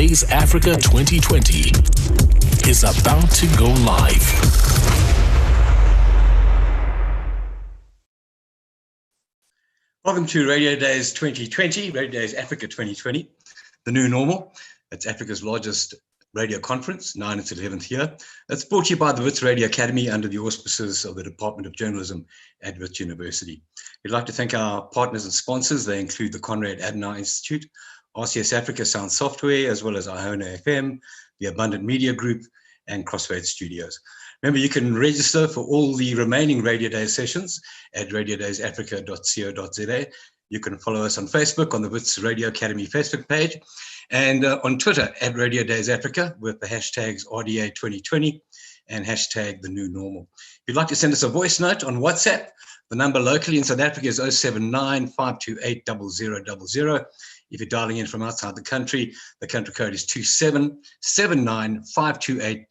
Days Africa 2020 is about to go live. Welcome to Radio Days 2020, Radio Days Africa 2020, the new normal. It's Africa's largest radio conference, 9th to 11th year. It's brought to you by the Wits Radio Academy under the auspices of the Department of Journalism at Wits University. We'd like to thank our partners and sponsors. They include the Conrad Adenauer Institute, RCS Africa Sound Software, as well as Iona FM, the Abundant Media Group, and Crossfade Studios. Remember, you can register for all the remaining Radio Days sessions at radiodaysafrica.co.za. You can follow us on Facebook on the Wits Radio Academy Facebook page, and on Twitter at Radio Days Africa with the hashtags RDA 2020 and hashtag the new normal. If you'd like to send us a voice note on WhatsApp, the number locally in South Africa is 079 528 0000. If you're dialing in from outside the country code is 2779 528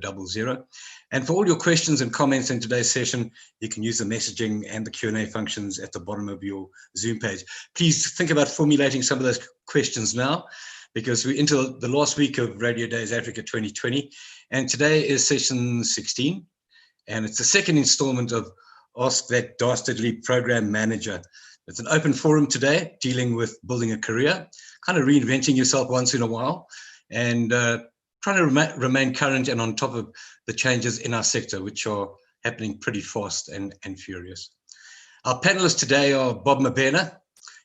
0000. And for all your questions and comments in today's session, you can use the messaging and the Q&A functions at the bottom of your Zoom page. Please think about formulating some of those questions now, because we're into the last week of Radio Days Africa 2020. And today is session 16. And it's the second installment of Ask That Dastardly Program Manager. It's an open forum today dealing with building a career, kind of reinventing yourself once in a while, and trying to remain current and on top of the changes in our sector, which are happening pretty fast and furious. Our panelists today are Bob Mabena.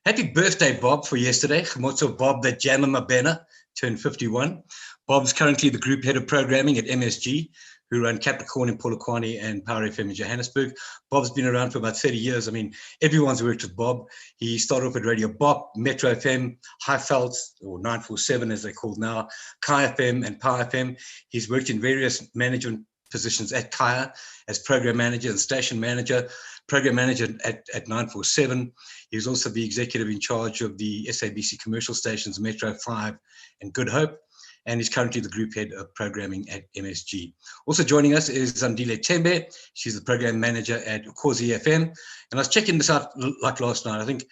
Happy birthday, Bob, for yesterday. Gemotso Bob the Jammer Mabena turned 51. Bob's currently the group head of programming at MSG, who run Capricorn in Polokwane and Power FM in Johannesburg. Bob's been around for about 30 years. I mean, everyone's worked with Bob. He started off at Radio Bop, Metro FM, Highveld, or 947 as they're called now, Kai FM and Power FM. He's worked in various management positions at Kaya as program manager and station manager, program manager at 947. He was also the executive in charge of the SABC commercial stations, Metro 5 and Good Hope, and is currently the group head of programming at MSG. Also joining us is Zandile Tembe. She's the program manager at Ukhozi FM. And I was checking this out like last night. I think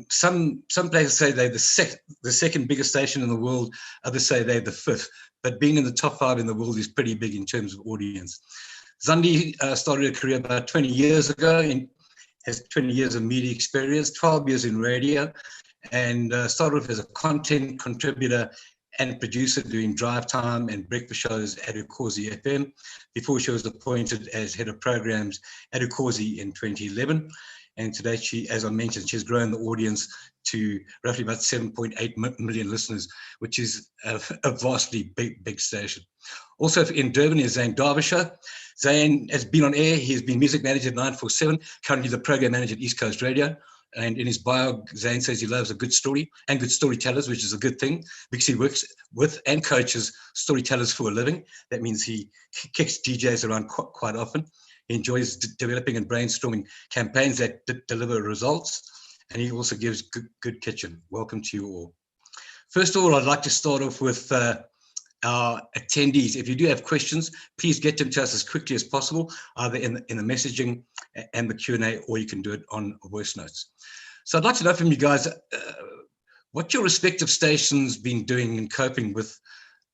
some places say they're the second biggest station in the world. Others say they're the fifth. But being in the top 5 in the world is pretty big in terms of audience. Zandi started a career about 20 years ago and has 20 years of media experience, 12 years in radio, and started off as a content contributor and producer doing drive time and breakfast shows at Ukhozi FM before she was appointed as head of programs at Ukhozi in 2011. And today she, as I mentioned, she's grown the audience to roughly about 7.8 million listeners, which is a vastly big station. Also in Durban is Zane Derbyshire. Zane has been on air. He's been music manager at 947, currently the program manager at East Coast Radio. And in his bio, Zane says he loves a good story and good storytellers, which is a good thing because he works with and coaches storytellers for a living. That means he kicks DJs around quite often. He enjoys developing and brainstorming campaigns that deliver results. And he also gives good kitchen. Welcome to you all. First of all, I'd like to start off with our attendees. If you do have questions, please get them to us as quickly as possible, either in the messaging and the Q&A, or you can do it on voice notes. So I'd like to know from you guys what your respective stations been doing in coping with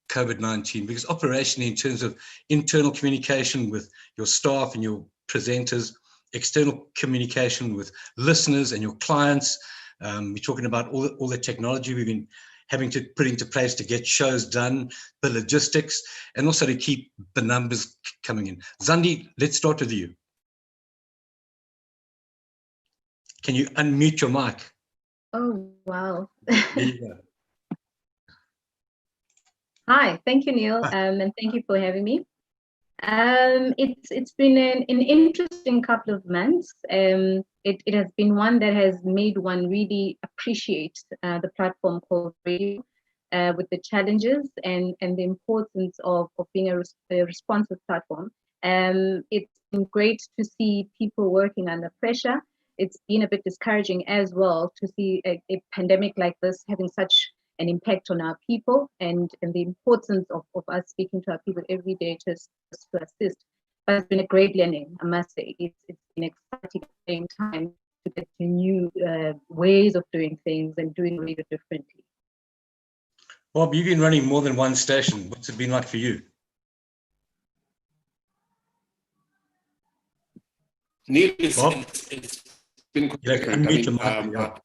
COVID-19, because operationally, in terms of internal communication with your staff and your presenters, external communication with listeners and your clients, we're talking about all the technology we've been having to put into place to get shows done, the logistics, and also to keep the numbers coming in. Zandi, let's start with you. Can you unmute your mic? Oh, wow. There you go. Hi, thank you, Neil, and thank you for having me. It's been an interesting couple of months. It has been one that has made one really appreciate the platform called radio, with the challenges and the importance of being a responsive platform. It's been great to see people working under pressure. It's been a bit discouraging as well to see a pandemic like this having such an impact on our people and the importance of us speaking to our people every day to assist. But it's been a great learning, I must say. It's been exciting at the same time to get to new ways of doing things and doing radio differently. Bob, you've been running more than one station. What's it been like for you? Neil, Bob? it's been quite Yeah, different. unmute your mic, yeah.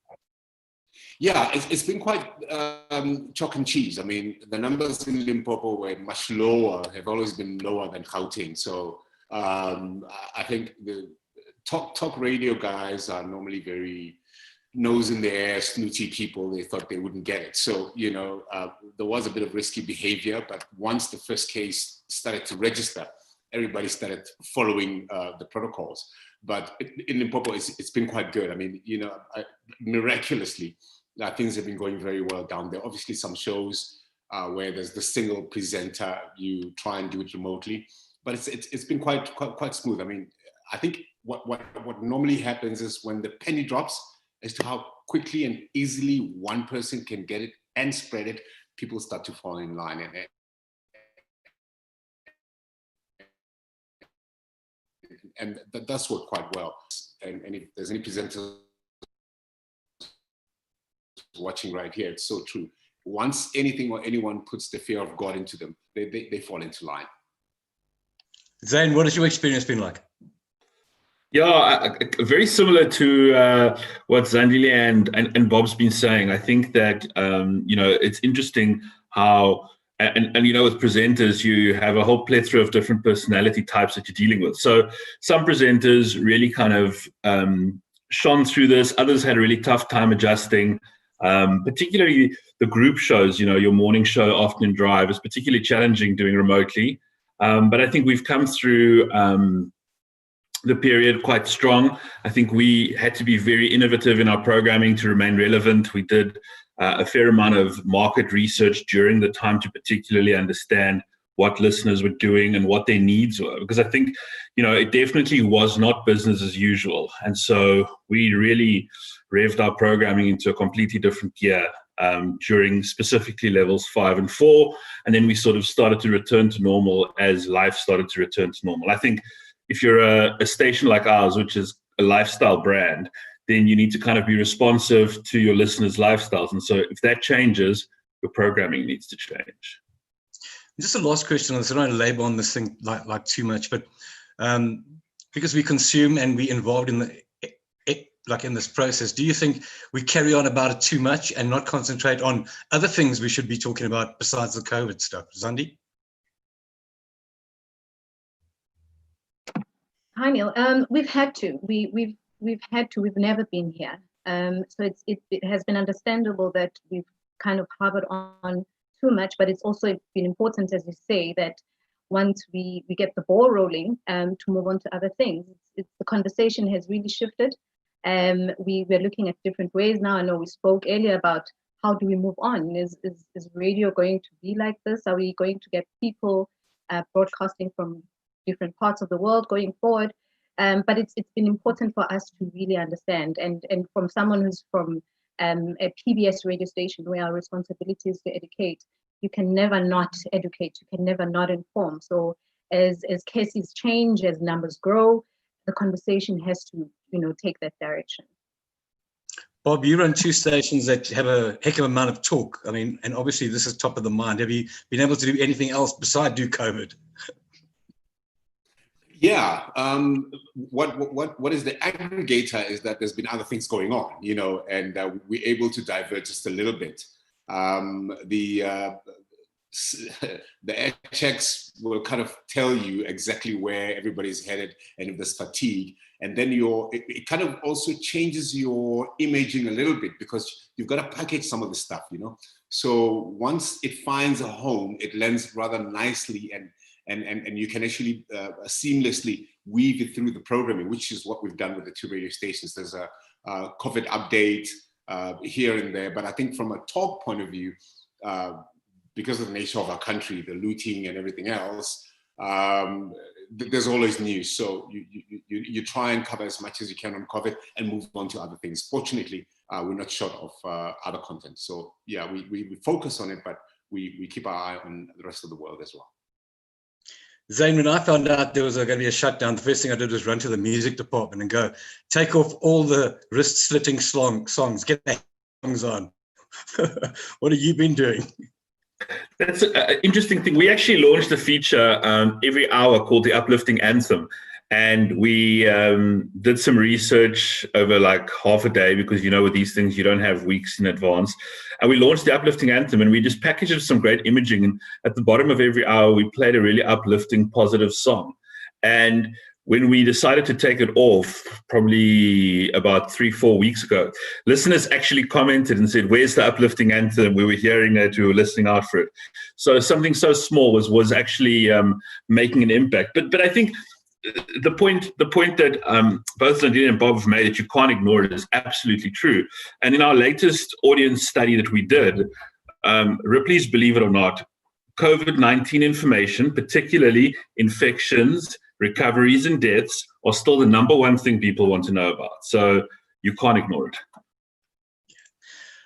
Yeah, it's been quite chalk and cheese. I mean, the numbers in Limpopo were much lower, have always been lower than Gauteng. So I think the talk radio guys are normally very nose in the air, snooty people. They thought they wouldn't get it. So, you know, there was a bit of risky behavior, but once the first case started to register, everybody started following the protocols. But in Limpopo, it's been quite good. I mean, you know, miraculously, things have been going very well down there. Obviously, some shows where there's the single presenter, you try and do it remotely, but it's been quite smooth. I mean, I think what normally happens is when the penny drops as to how quickly and easily one person can get it and spread it, people start to fall in line. And that does work quite well. And if there's any presenters watching right here, it's so true. Once anything or anyone puts the fear of God into them, they fall into line. Zane, what has your experience been like? Yeah, very similar to what Zandile and Bob's been saying. I think that, you know, it's interesting how, and you know, with presenters, you have a whole plethora of different personality types that you're dealing with. So some presenters really kind of shone through this. Others had a really tough time adjusting. Particularly the group shows, you know, your morning show, afternoon drive is particularly challenging doing remotely. But I think we've come through the period quite strong. I think we had to be very innovative in our programming to remain relevant. We did a fair amount of market research during the time to particularly understand what listeners were doing and what their needs were, because I think, you know, it definitely was not business as usual. And so we really revved our programming into a completely different gear during specifically levels 5 and 4. And then we sort of started to return to normal as life started to return to normal. I think if you're a station like ours, which is a lifestyle brand, then you need to kind of be responsive to your listeners' lifestyles. And so if that changes, your programming needs to change. Just a last question. I don't want to labor on this thing like too much, but because we consume and we involved in in this process, do you think we carry on about it too much and not concentrate on other things we should be talking about besides the COVID stuff? Zandi? Hi, Neil. We've had to. We've had to. We've never been here. So it has been understandable that we've kind of harbored on too much, but it's also been important, as you say, that once we get the ball rolling, to move on to other things. The conversation has really shifted. We're looking at different ways now. I know we spoke earlier about how do we move on? Is radio going to be like this? Are we going to get people broadcasting from different parts of the world going forward? But it's been important for us to really understand, and from someone who's from a PBS radio station where our responsibility is to educate, you can never not educate, you can never not inform. So as cases change, as numbers grow, the conversation has to, you know, take that direction. Bob, you run 2 stations that have a heck of an amount of talk. I mean, and obviously this is top of the mind. Have you been able to do anything else besides do COVID? Yeah, what is the aggregator is that there's been other things going on, you know, and we're able to divert just a little bit. The air checks will kind of tell you exactly where everybody's headed and if there's fatigue. And then it kind of also changes your imaging a little bit because you've got to package some of the stuff, you know. So once it finds a home, it lands rather nicely and you can actually seamlessly weave it through the programming, which is what we've done with the 2 radio stations. There's a COVID update here and there, but I think from a talk point of view, because of the nature of our country, the looting and everything else, there's always news. So you try and cover as much as you can on COVID and move on to other things. Fortunately, we're not short of other content. So yeah, we focus on it, but we keep our eye on the rest of the world as well. Zane, when I found out there was going to be a shutdown, the first thing I did was run to the music department and go, take off all the wrist-slitting songs, get the songs on. What have you been doing? That's an interesting thing. We actually launched a feature every hour called the Uplifting Anthem. And we did some research over like half a day because, you know, with these things, you don't have weeks in advance. And we launched the Uplifting Anthem, and we just packaged some great imaging. And at the bottom of every hour, we played a really uplifting, positive song. And when we decided to take it off, probably about 3-4 weeks ago, listeners actually commented and said, "Where's the Uplifting Anthem? We were hearing it, we were listening out for it." So something so small was actually making an impact. But I think the point that both Zandile and Bob have made, that you can't ignore it, is absolutely true. And in our latest audience study that we did, Ripley's Believe It or Not, COVID-19 information, particularly infections, recoveries, and deaths, are still the number one thing people want to know about. So you can't ignore it.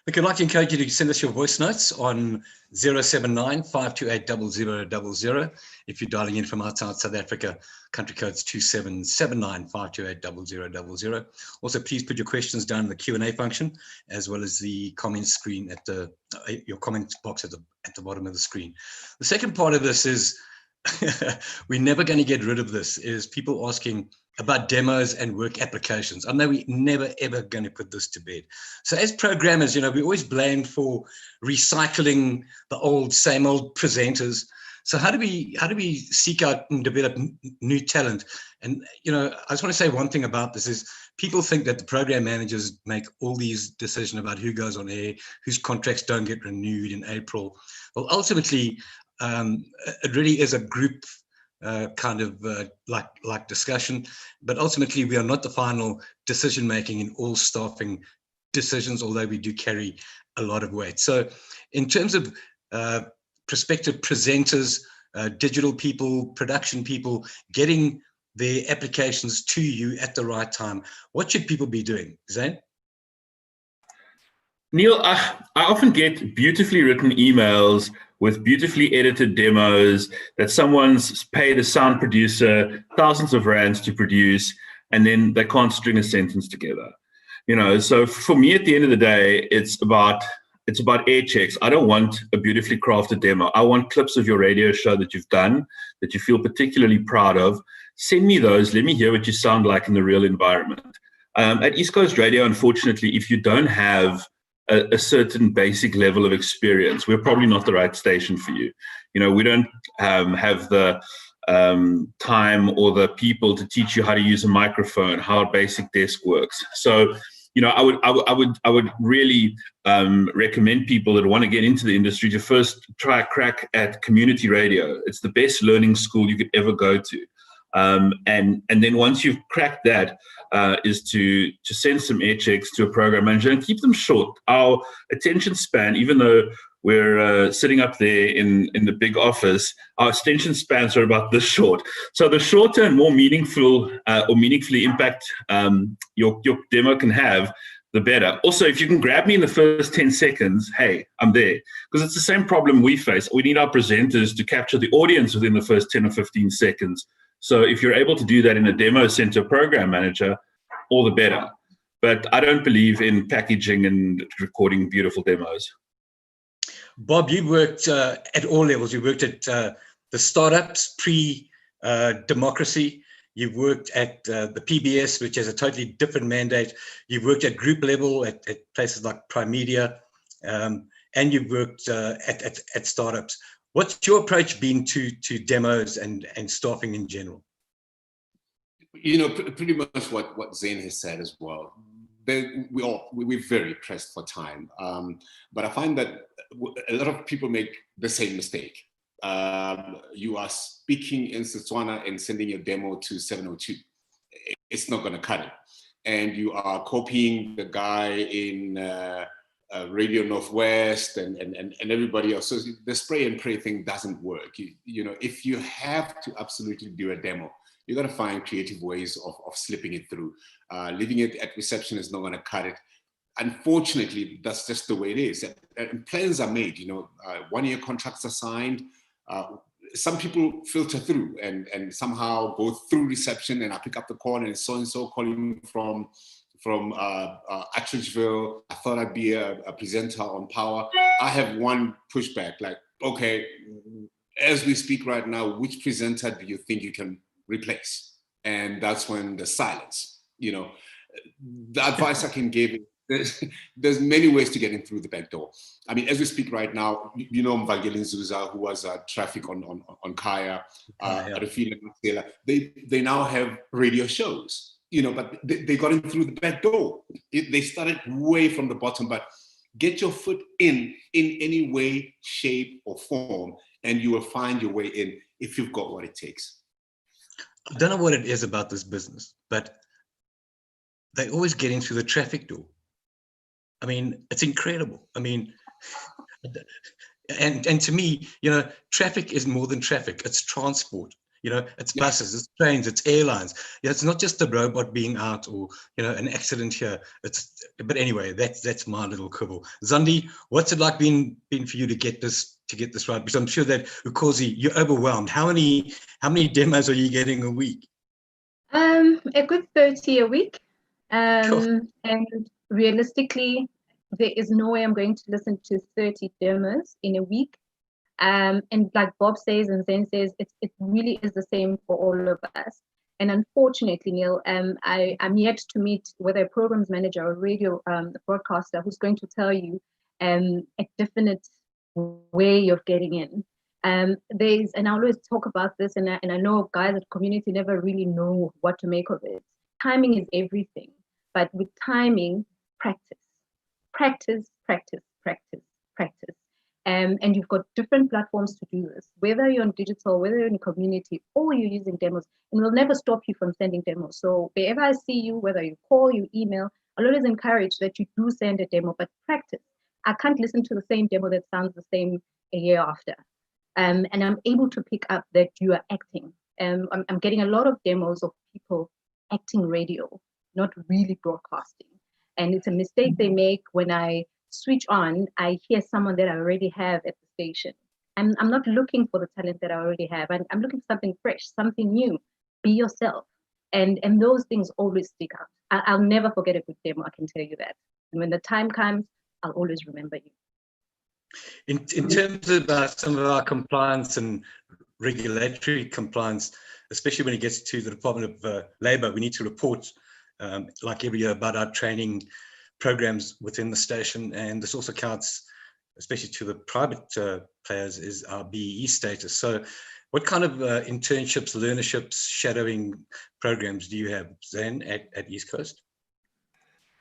Look, I'd like to encourage you to send us your voice notes on 079 528 0000. If you're dialing in from outside South Africa, country code's 2779 528 0000. Also, please put your questions down in the Q&A function, as well as the comment screen at the your comment box at the bottom of the screen. The second part of this is we're never going to get rid of this, is people asking about demos and work applications. I know we're never, ever going to put this to bed. So as programmers, you know, we're always blamed for recycling the old, same old presenters. So how do we seek out and develop new talent? And, you know, I just want to say one thing about this is people think that the program managers make all these decisions about who goes on air, whose contracts don't get renewed in April. Well, ultimately, it really is a group kind of like discussion, but ultimately we are not the final decision making in all staffing decisions, although we do carry a lot of weight. So in terms of prospective presenters, digital people, production people, getting their applications to you at the right time, what should people be doing, Zane? Neil, I often get beautifully written emails with beautifully edited demos that someone's paid a sound producer thousands of rands to produce, and then they can't string a sentence together. You know, so for me, at the end of the day, it's about air checks. I don't want a beautifully crafted demo. I want clips of your radio show that you've done, that you feel particularly proud of. Send me those. Let me hear what you sound like in the real environment. At East Coast Radio, unfortunately, if you don't have a certain basic level of experience, we're probably not the right station for you. You know, we don't have the time or the people to teach you how to use a microphone, how a basic desk works. So, you know, I would really recommend people that want to get into the industry to first try a crack at community radio. It's the best learning school you could ever go to. And then once you've cracked that, is to send some air checks to a program manager and keep them short. Our attention span, even though we're sitting up there in the big office, our attention spans are about this short. So the shorter and more meaningful or meaningfully impact your demo can have, the better. Also, if you can grab me in the first 10 seconds, hey, I'm there. Because it's the same problem we face. We need our presenters to capture the audience within the first 10 or 15 seconds. So if you're able to do that in a demo center program manager, all the better. But I don't believe in packaging and recording beautiful demos. Bob, you worked at all levels. You worked at the startups, pre-democracy. You've worked at the PBS, which has a totally different mandate. You've worked at group level at places like Prime Media, and you've worked at startups. What's your approach been to demos and staffing in general? You know, pretty much what Zane has said as well. We're very pressed for time, but I find that a lot of people make the same mistake. You are speaking in Setswana and sending your demo to 702. It's not going to cut it. And you are copying the guy in Radio Northwest and everybody else. So the spray and pray thing doesn't work. You know, if you have to absolutely do a demo, you got to find creative ways of slipping it through. Leaving it at reception is not going to cut it. Unfortunately, that's just the way it is. And plans are made, you know, 1-year contracts are signed. Some people filter through and somehow go through reception, and I pick up the call and it's so-and-so calling from Atteridgeville. I thought I'd be a presenter on Power. I have one pushback, like, okay, as we speak right now, which presenter do you think you can replace? And that's when the silence, you know, the advice I can give is there's many ways to get in through the back door. I mean, as we speak right now, you know, Mvangelin Zuza, who was traffic on Kaya, Rafila Matsela, they now have radio shows, you know, but they got in through the back door. They started way from the bottom, but get your foot in any way, shape, or form, and you will find your way in if you've got what it takes. I don't know what it is about this business, but they always get in through the traffic door. I mean, it's incredible. I mean, and to me, you know, traffic is more than traffic. It's transport. You know, it's buses, it's trains, it's airlines. You know, it's not just a robot being out or, you know, an accident here. But anyway, that's my little quibble. Zandi, what's it like been for you to get this right? Because I'm sure that Ukozi, you're overwhelmed. How many demos are you getting a week? A good 30 a week. Cool. And realistically, there is no way I'm going to listen to 30 demos in a week. And like Bob says and Zen says, it really is the same for all of us. And unfortunately, Neil, I'm yet to meet whether a programs manager or radio broadcaster who's going to tell you a definite way of getting in. And I always talk about this, and I know guys at community never really know what to make of it. Timing is everything, but with timing, practice. And you've got different platforms to do this, whether you're on digital, whether you're in community, or you're using demos, and we'll never stop you from sending demos. So wherever I see you, whether you call, you email, I'll always encourage that you do send a demo, but practice. I can't listen to the same demo that sounds the same a year after. And I'm able to pick up that you are acting. I'm getting a lot of demos of people acting radio, not really broadcasting. And it's a mistake they make when I switch on, I hear someone that I already have at the station. I'm not looking for the talent that I already have. I'm looking for something fresh, something new. Be yourself. And those things always stick out. I'll never forget a good demo, I can tell you that. And when the time comes, I'll always remember you. In terms of some of our compliance and regulatory compliance, especially when it gets to the Department of Labour, we need to report like every year about our training programs within the station, and this also counts, especially to the private players, is our BEE status. So what kind of internships, learnerships, shadowing programs do you have, Zan, at East Coast?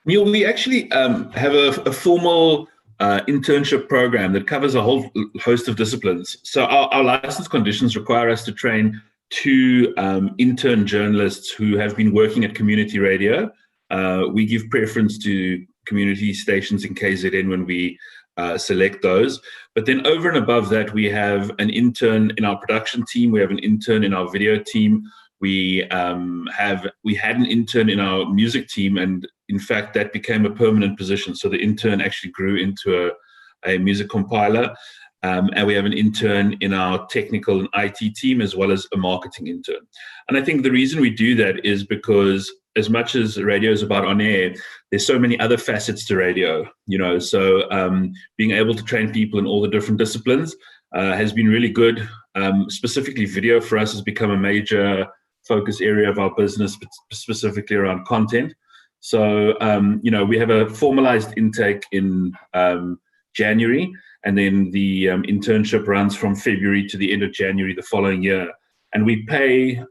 Neil, we actually have a formal internship program that covers a whole host of disciplines. So our license conditions require us to train 2 intern journalists who have been working at community radio. We give preference to community stations in KZN when we select those. But then over and above that, we have an intern in our production team. We have an intern in our video team. We had an intern in our music team, and in fact, that became a permanent position. So the intern actually grew into a music compiler. And we have an intern in our technical and IT team, as well as a marketing intern. And I think the reason we do that is because as much as radio is about on air, there's so many other facets to radio, you know, so being able to train people in all the different disciplines has been really good. Specifically, video for us has become a major focus area of our business, specifically around content. So, you know, we have a formalized intake in January, and then the internship runs from February to the end of January the following year. And we pay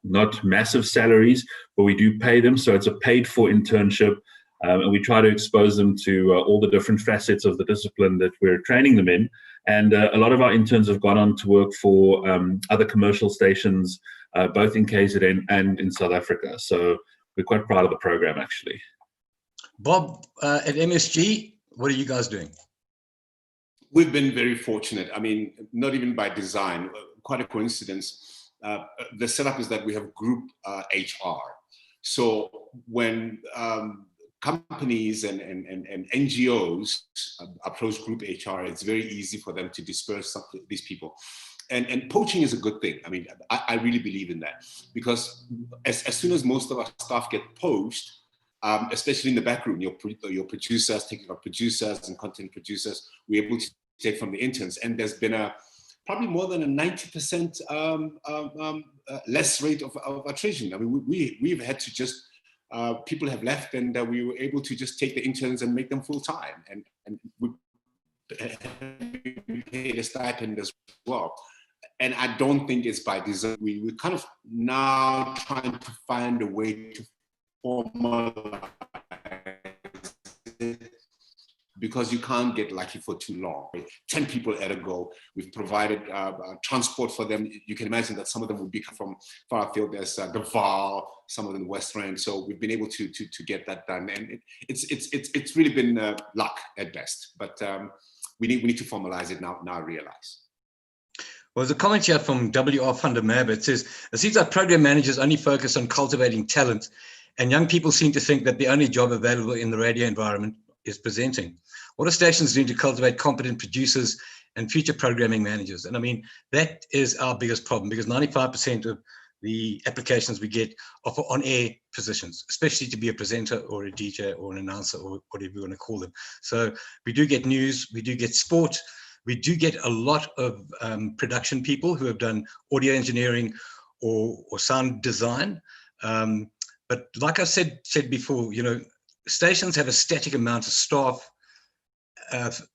not massive salaries, but we do pay them. So it's a paid for internship. And we try to expose them to all the different facets of the discipline that we're training them in. And a lot of our interns have gone on to work for other commercial stations, both in KZN and in South Africa. So we're quite proud of the program, actually. Bob, at MSG, what are you guys doing? We've been very fortunate. I mean, not even by design, quite a coincidence. The setup is that we have group HR. So when companies and NGOs approach group HR, it's very easy for them to disperse these people. And poaching is a good thing. I mean, I really believe in that, because as soon as most of our staff get poached, especially in the back room, your producers, technical producers and content producers, we're able to take from the interns, and there's been probably more than a 90% less rate of attrition. I mean, we've had to just, people have left, and we were able to just take the interns and make them full-time, and we paid a stipend as well. And I don't think it's by design. We're kind of now trying to find a way to formalize it, because you can't get lucky for too long. 10 people at a go. We've provided transport for them. You can imagine that some of them would be from far afield. There's the Vaal, some of them in the West Rand. So we've been able to get that done. And it's really been luck at best. But we need to formalize it now. I realize. Well, there's a comment here from W.R. van der Merwe. It says, it seems like program managers only focus on cultivating talent, and young people seem to think that the only job available in the radio environment is presenting. What are stations doing to cultivate competent producers and future programming managers? And I mean, that is our biggest problem, because 95% of the applications we get are for on-air positions, especially to be a presenter or a DJ or an announcer or whatever you want to call them. So we do get news, we do get sport, we do get a lot of production people who have done audio engineering or sound design. But like I said before, you know, stations have a static amount of staff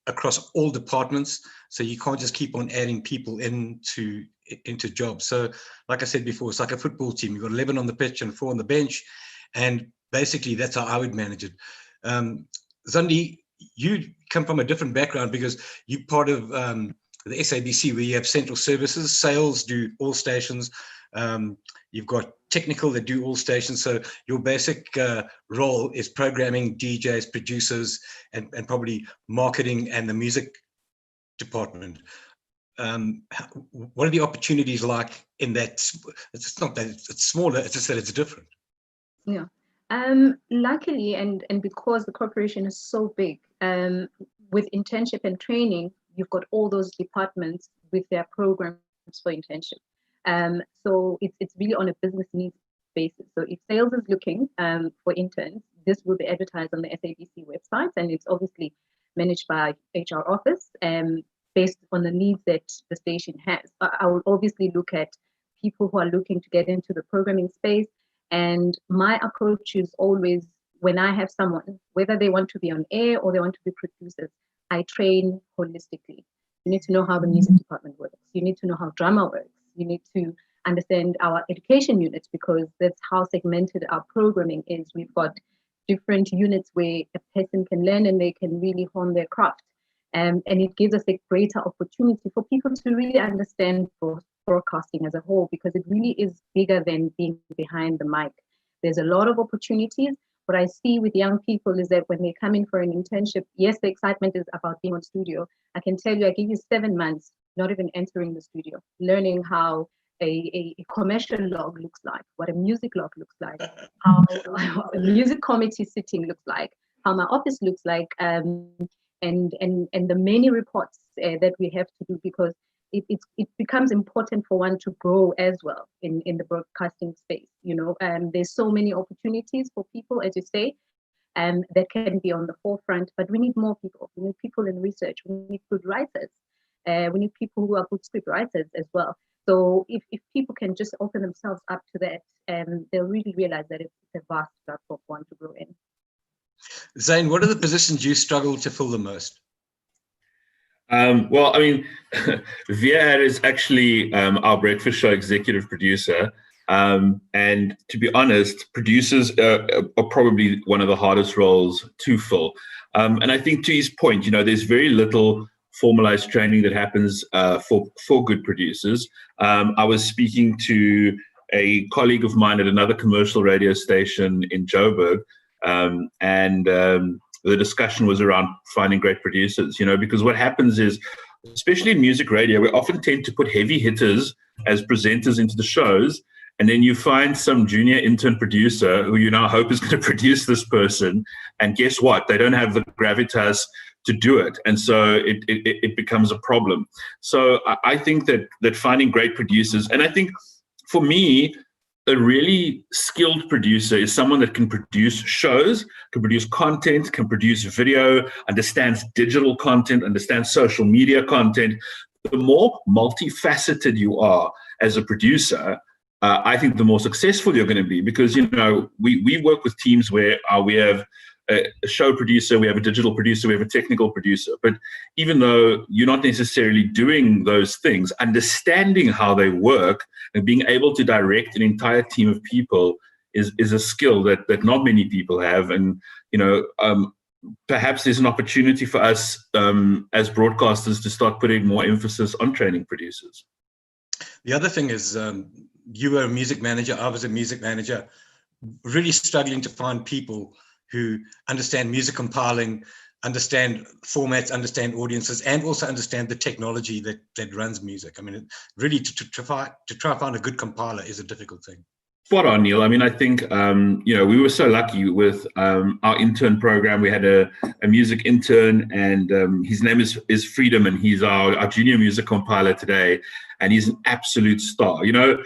across all departments, so you can't just keep on adding people into jobs. So like I said before, it's like a football team. You've got 11 on the pitch and 4 on the bench, and basically that's how I would manage it. Zandi, you come from a different background, because you're part of the SABC, where you have central services. Sales do all stations. You've got technical that do all stations. So your basic role is programming, DJs, producers, and probably marketing and the music department. What are the opportunities like in that? It's not that it's smaller, it's just that it's different. Yeah. Luckily, and because the corporation is so big, with internship and training, you've got all those departments with their programs for internship. So it's really on a business needs basis. So if sales is looking for interns, this will be advertised on the SABC website, and it's obviously managed by HR office based on the needs that the station has. I will obviously look at people who are looking to get into the programming space, and my approach is always, when I have someone, whether they want to be on air or they want to be producers, I train holistically. You need to know how the music department works. You need to know how drama works. You need to understand our education units, because that's how segmented our programming is. We've got different units where a person can learn and they can really hone their craft. And it gives us a greater opportunity for people to really understand broadcasting as a whole, because it really is bigger than being behind the mic. There's a lot of opportunities. What I see with young people is that when they come in for an internship, yes, the excitement is about being on studio. I can tell you, I give you 7 months, not even entering the studio, learning how a commercial log looks like, what a music log looks like, how a music committee sitting looks like, how my office looks like, and the many reports that we have to do, because it becomes important for one to grow as well in the broadcasting space. You know, there's so many opportunities for people, as you say, that can be on the forefront, but we need more people. We need people in research. We need good writers. We need people who are good script writers as well. So if people can just open themselves up to that, they'll really realize that it's a vast platform for one to grow in. Zane, what are the positions you struggle to fill the most? Well, I mean, Viad is actually our breakfast show executive producer. And to be honest, producers are probably one of the hardest roles to fill. And I think to his point, you know, there's very little formalized training that happens for good producers. I was speaking to a colleague of mine at another commercial radio station in Joburg, and the discussion was around finding great producers, you know, because what happens is, especially in music radio, we often tend to put heavy hitters as presenters into the shows, and then you find some junior intern producer who you now hope is going to produce this person, and guess what? They don't have the gravitas to do it, and so it becomes a problem. So I think that finding great producers, and I think for me, a really skilled producer is someone that can produce shows, can produce content, can produce video, understands digital content, understands social media content. The more multifaceted you are as a producer, I think the more successful you're going to be, because, you know, we work with teams where we have a show producer, we have a digital producer, we have a technical producer. But even though you're not necessarily doing those things, understanding how they work and being able to direct an entire team of people is a skill that not many people have. And, you know, perhaps there's an opportunity for us as broadcasters to start putting more emphasis on training producers. The other thing is, you were a music manager, I was a music manager, really struggling to find people who understand music compiling, understand formats, understand audiences, and also understand the technology that runs music. I mean, really to try to find a good compiler is a difficult thing. Spot on, Neil. I mean, I think, you know, we were so lucky with our intern program. We had a music intern, and his name is Freedom, and he's our junior music compiler today, and he's an absolute star. You know,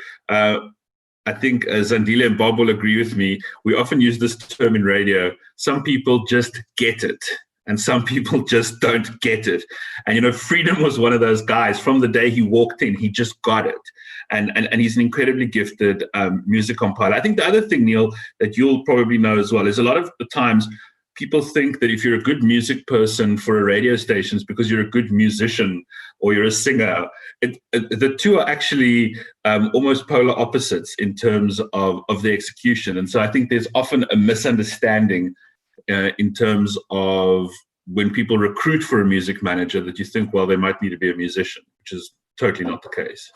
I think Zandile and Bob will agree with me. We often use this term in radio. Some people just get it, and some people just don't get it. And, you know, Freedom was one of those guys. From the day he walked in, he just got it. And he's an incredibly gifted music compiler. I think the other thing, Neil, that you'll probably know as well is a lot of the times people think that if you're a good music person for a radio station, it's because you're a good musician or you're a singer. The two are actually almost polar opposites in terms of the execution. And so I think there's often a misunderstanding in terms of when people recruit for a music manager, that you think, well, they might need to be a musician, which is totally not the case.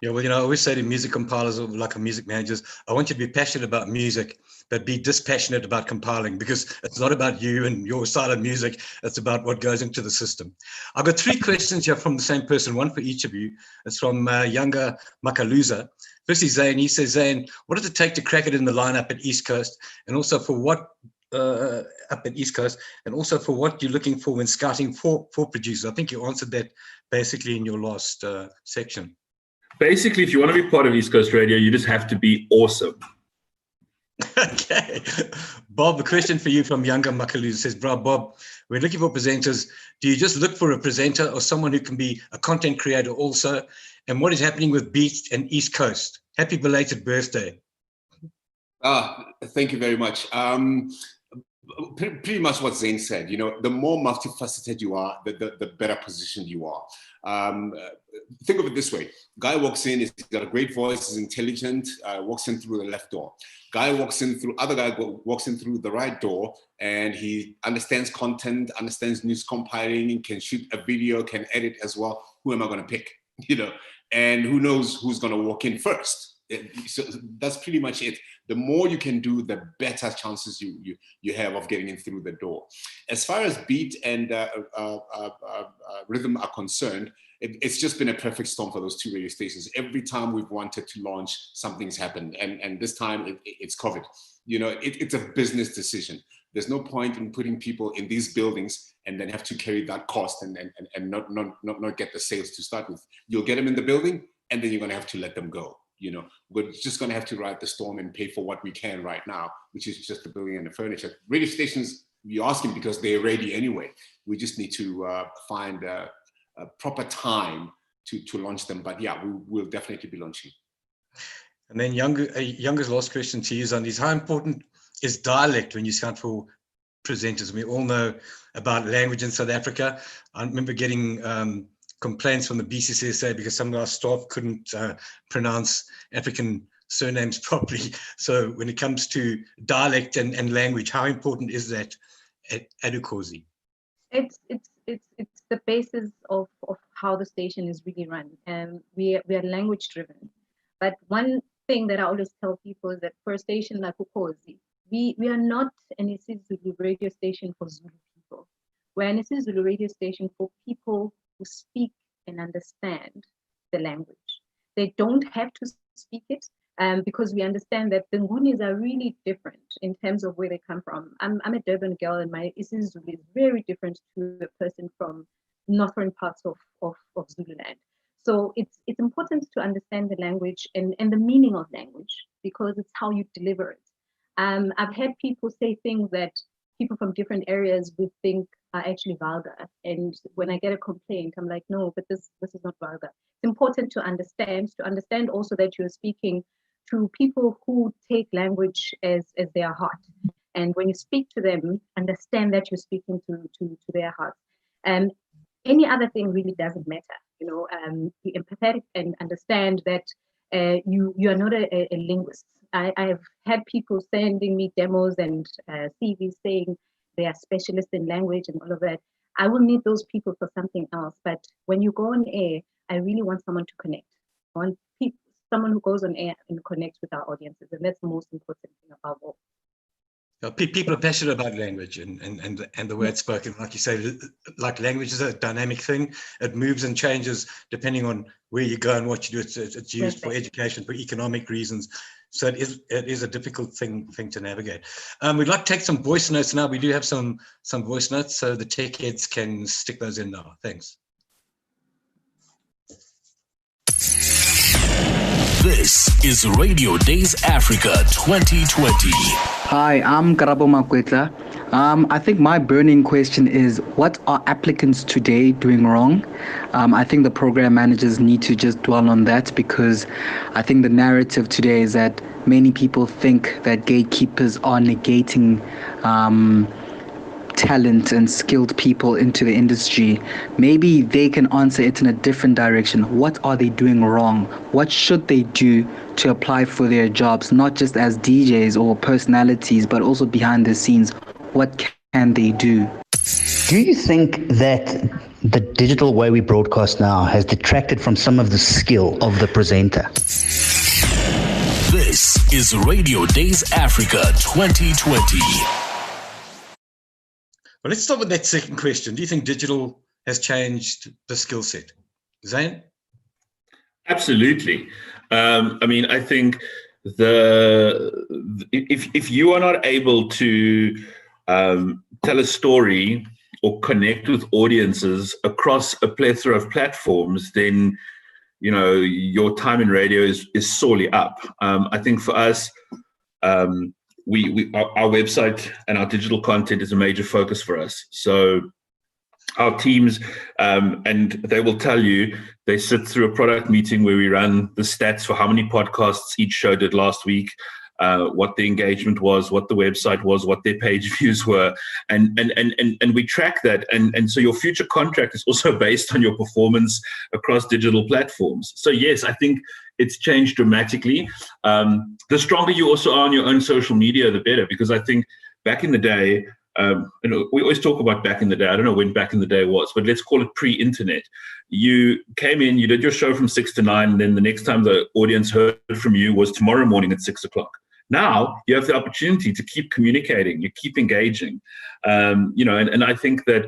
Yeah, well, you know, I always say to music compilers or like music managers, I want you to be passionate about music, but be dispassionate about compiling, because it's not about you and your style of music. It's about what goes into the system. I've got 3 questions here from the same person, one for each of you. It's from Younger Makaluza. Firstly, Zane, he says, Zane, what does it take to crack it in the lineup at East Coast? And also for what, up at East Coast, and also for what you're looking for when scouting for producers? I think you answered that basically in your last section. Basically, if you want to be part of East Coast Radio, you just have to be awesome. Okay. Bob, a question for you from Younger Makaluza says, Bob, we're looking for presenters. Do you just look for a presenter or someone who can be a content creator also? And what is happening with Beat and East Coast? Happy belated birthday. Thank you very much. Pretty much what Zane said. You know, the more multifaceted you are, the better positioned you are. Think of it this way. Guy walks in, he's got a great voice, he's intelligent, walks in through the left door. Other guy walks in through the right door, and he understands content, understands news compiling, can shoot a video, can edit as well. Who am I going to pick? You know, and who knows who's going to walk in first? So that's pretty much it. The more you can do, the better chances you have of getting in through the door. As far as beat and rhythm are concerned, it's just been a perfect storm for those 2 radio stations. Every time we've wanted to launch, something's happened, and this time it's COVID. You know, it's a business decision. There's no point in putting people in these buildings and then have to carry that cost and not get the sales to start with. You'll get them in the building, and then you're going to have to let them go. You know, we're just going to have to ride the storm and pay for what we can right now, which is just the building and the furniture. Radio stations, you're asking because they're ready anyway. We just need to find a proper time to launch them. But yeah, we'll definitely be launching. And then Younger's last question to you, Zandi, is how important is dialect when you scout for presenters? We all know about language in South Africa. I remember getting complaints from the BCCSA because some of our staff couldn't pronounce African surnames properly. So when it comes to dialect and language, how important is that at Adukosi? It's the basis of how the station is really run, and we are language driven. But one thing that I always tell people is that for a station like Ukosi, we are not an isiZulu radio station for Zulu people. We're an isiZulu radio station for people who speak and understand the language. They don't have to speak it, because we understand that the Ngunis are really different in terms of where they come from. I'm a Durban girl, and my isiZulu is very different to a person from northern parts of Zululand. So it's important to understand the language and the meaning of language, because it's how you deliver it. I've had people say things that people from different areas would think are actually vulgar. And when I get a complaint, I'm like, no, but this is not vulgar. It's important to understand also that you're speaking to people who take language as their heart. And when you speak to them, understand that you're speaking to their hearts. And any other thing really doesn't matter. Be empathetic and understand that you are not a linguist. I've had people sending me demos and CVs saying they are specialists in language and all of that. I will need those people for something else. But when you go on air, I really want someone to connect. I want someone who goes on air and connects with our audiences. And that's the most important thing about all. People are passionate about language and the way it's spoken. Like you say, like language is a dynamic thing. It moves and changes depending on where you go and what you do. It's used for education, for economic reasons. So it is a difficult thing to navigate. We'd like to take some voice notes now. We do have some voice notes, so the tech heads can stick those in now. Thanks. This is Radio Days Africa 2020. Hi, I'm Karabo Makwetla. I think my burning question is, what are applicants today doing wrong? I think the program managers need to just dwell on that, because I think the narrative today is that many people think that gatekeepers are negating talent and skilled people into the industry. Maybe they can answer it in a different direction. What are they doing wrong? What should they do to apply for their jobs, not just as DJs or personalities, but also behind the scenes? What can they do? Do you think that the digital way we broadcast now has detracted from some of the skill of the presenter? This is Radio Days Africa 2020. Well, let's start with that second question. Do you think digital has changed the skill set? Zane? Absolutely. I think if you are not able to tell a story or connect with audiences across a plethora of platforms, then your time in radio is sorely up. I think for us, our website and our digital content is a major focus for us. So our teams, and they will tell you, they sit through a product meeting where we run the stats for how many podcasts each show did last week, what the engagement was, what the website was, what their page views were, and we track that. And so your future contract is also based on your performance across digital platforms. So yes, I think it's changed dramatically. The stronger you also are on your own social media, the better, because I think back in the day, we always talk about back in the day. I don't know when back in the day was, but let's call it pre-internet. You came in, you did your show from 6 to 9, and then the next time the audience heard from you was tomorrow morning at 6 o'clock. Now you have the opportunity to keep communicating, you keep engaging, and I think that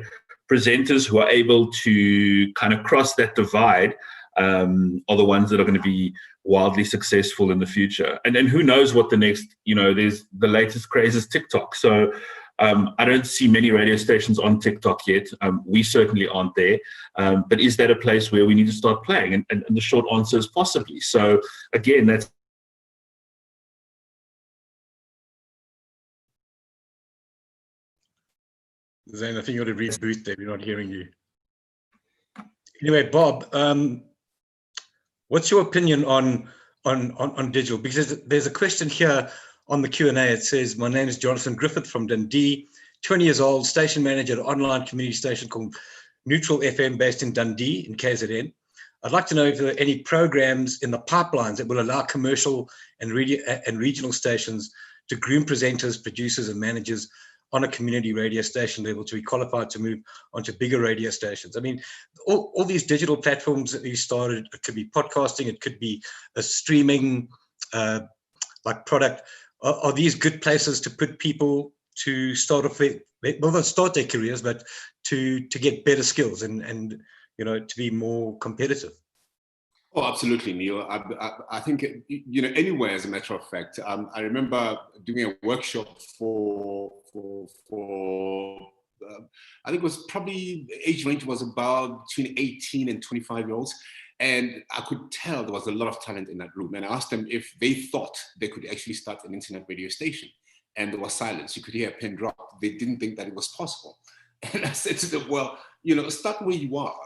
presenters who are able to kind of cross that divide are the ones that are going to be wildly successful in the future. And who knows what the next, there's the latest craze is TikTok. So I don't see many radio stations on TikTok yet. We certainly aren't there. But is that a place where we need to start playing? And the short answer is possibly. So again, that's Zane, I think you ought to reboot there. We're not hearing you. Anyway, Bob, what's your opinion on digital? Because there's a question here on the Q&A. It says, my name is Jonathan Griffith from Dundee, 20 years old, station manager at an online community station called Neutral FM based in Dundee in KZN. I'd like to know if there are any programs in the pipelines that will allow commercial and regional stations to groom presenters, producers and managers on a community radio station level to be qualified to move onto bigger radio stations. I mean, all these digital platforms that you started, it could be podcasting, it could be a streaming like product. Are these good places to put people to start off not start their careers, but to get better skills and to be more competitive? Oh, absolutely, Neil. I think, anywhere, as a matter of fact. I remember doing a workshop for I think it was probably, the age range was about between 18 and 25-year-olds. And I could tell there was a lot of talent in that room. And I asked them if they thought they could actually start an internet radio station. And there was silence. You could hear a pin drop. They didn't think that it was possible. And I said to them, well, start where you are.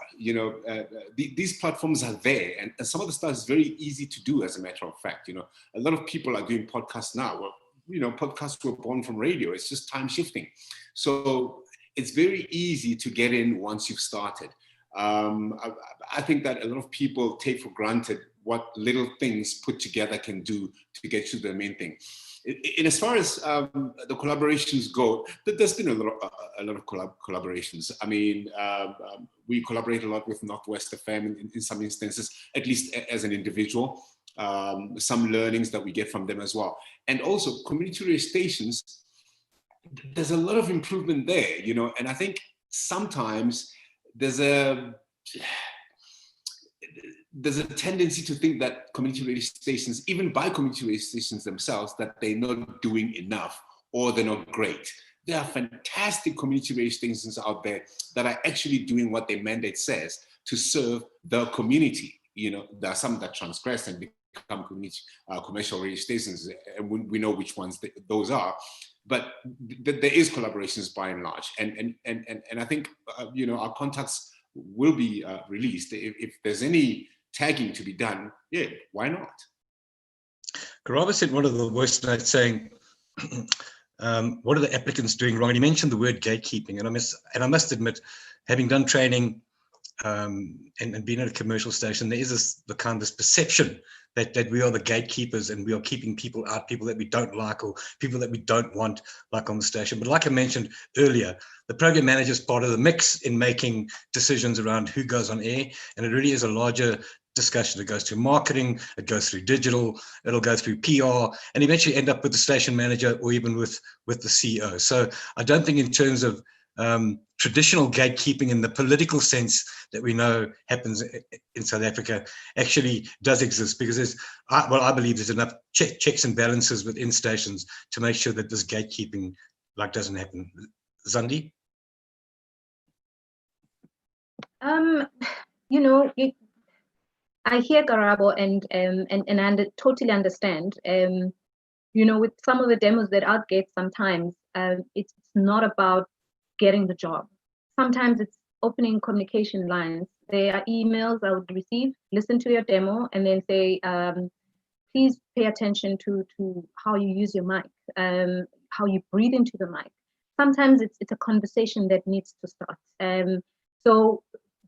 These platforms are there. And some of the stuff is very easy to do, as a matter of fact. A lot of people are doing podcasts now. Well, podcasts were born from radio. It's just time shifting. So it's very easy to get in once you've started. I think that a lot of people take for granted what little things put together can do to get to the main thing. And as far as the collaborations go, there's been a lot of collaborations. I mean, we collaborate a lot with Northwest FM in some instances, at least as an individual. Some learnings that we get from them as well. And also community radio stations, there's a lot of improvement there, and I think sometimes there's a tendency to think that community radio stations, even by community radio stations themselves, that they're not doing enough or they're not great. There are fantastic community radio stations out there that are actually doing what their mandate says to serve the community. There are some that transgress and become commercial radio stations, and we know which ones those are. But there is collaborations by and large, and I think our contacts will be released. If there's any tagging to be done, yeah, why not? Karaba sent one of the voice notes saying, what are the applicants doing wrong? And he mentioned the word gatekeeping, and I must admit, having done training and being at a commercial station, there is this perception that we are the gatekeepers and we are keeping people out, people that we don't like or people that we don't want, like on the station. But like I mentioned earlier, the program manager is part of the mix in making decisions around who goes on air, and it really is a larger discussion. It goes through marketing, it goes through digital, it'll go through PR, and eventually end up with the station manager or even with the CEO. So I don't think in terms of traditional gatekeeping in the political sense that we know happens in South Africa actually does exist, because I believe there's enough checks and balances within stations to make sure that this gatekeeping doesn't happen. Zandi? I hear Karabo and I totally understand. With some of the demos that I'll get sometimes, it's not about getting the job. Sometimes it's opening communication lines. There are emails I would receive, listen to your demo, and then say, please pay attention to how you use your mic, how you breathe into the mic. Sometimes it's a conversation that needs to start. So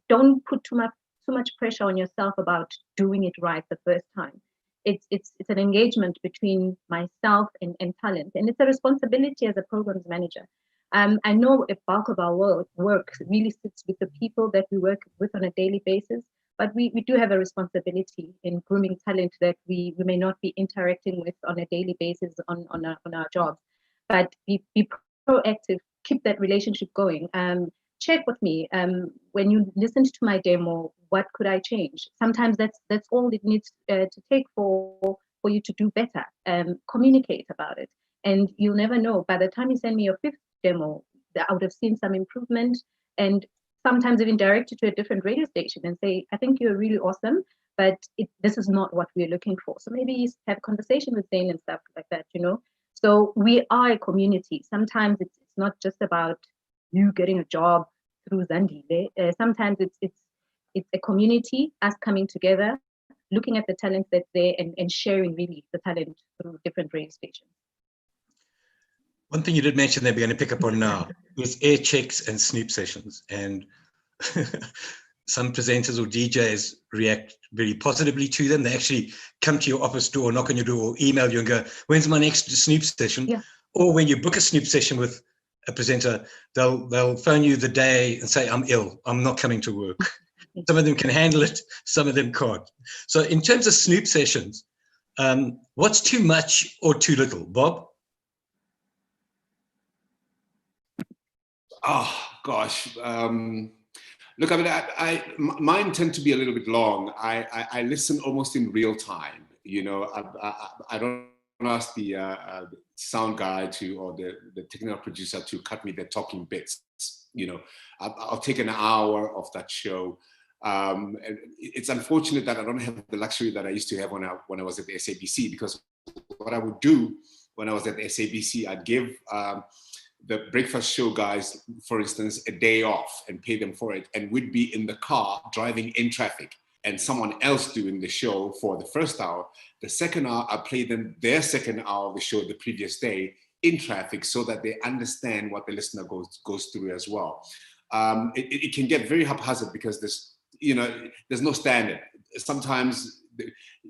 don't put too much pressure on yourself about doing it right the first time. It's an engagement between myself and talent, and it's a responsibility as a programs manager. I know a bulk of our work really sits with the people that we work with on a daily basis, but we do have a responsibility in grooming talent that we may not be interacting with on a daily basis on our jobs. But be proactive, keep that relationship going. Check with me. When you listened to my demo, what could I change? Sometimes that's all it needs to take for you to do better. Communicate about it, and you'll never know. By the time you send me your 5th demo, I would have seen some improvement, and sometimes even direct you to a different radio station and say, I think you're really awesome, but this is not what we're looking for. So maybe you have a conversation with Zane and stuff like that, So we are a community. Sometimes it's not just about you getting a job through Zandi. Sometimes it's a community, us coming together, looking at the talent that's there and sharing really the talent through different radio stations. One thing you did mention that we're going to pick up on now is air checks and snoop sessions. And some presenters or DJs react very positively to them. They actually come to your office door, knock on your door, or email you and go, when's my next snoop session? Yeah. Or when you book a snoop session with a presenter, they'll phone you the day and say, I'm ill, I'm not coming to work. Some of them can handle it, some of them can't. So in terms of snoop sessions, what's too much or too little? Bob? Oh, gosh. Look, I mean, mine tend to be a little bit long. I listen almost in real time. I don't ask the sound guy or the technical producer to cut me the talking bits. I'll take an hour of that show. And it's unfortunate that I don't have the luxury that I used to have when I was at the SABC, because what I would do when I was at the SABC, I'd give the breakfast show guys, for instance, a day off and pay them for it. And we'd be in the car driving in traffic and someone else doing the show for the first hour. The second hour, I play them their second hour of the show the previous day in traffic so that they understand what the listener goes through as well. It can get very haphazard because there's no standard. Sometimes,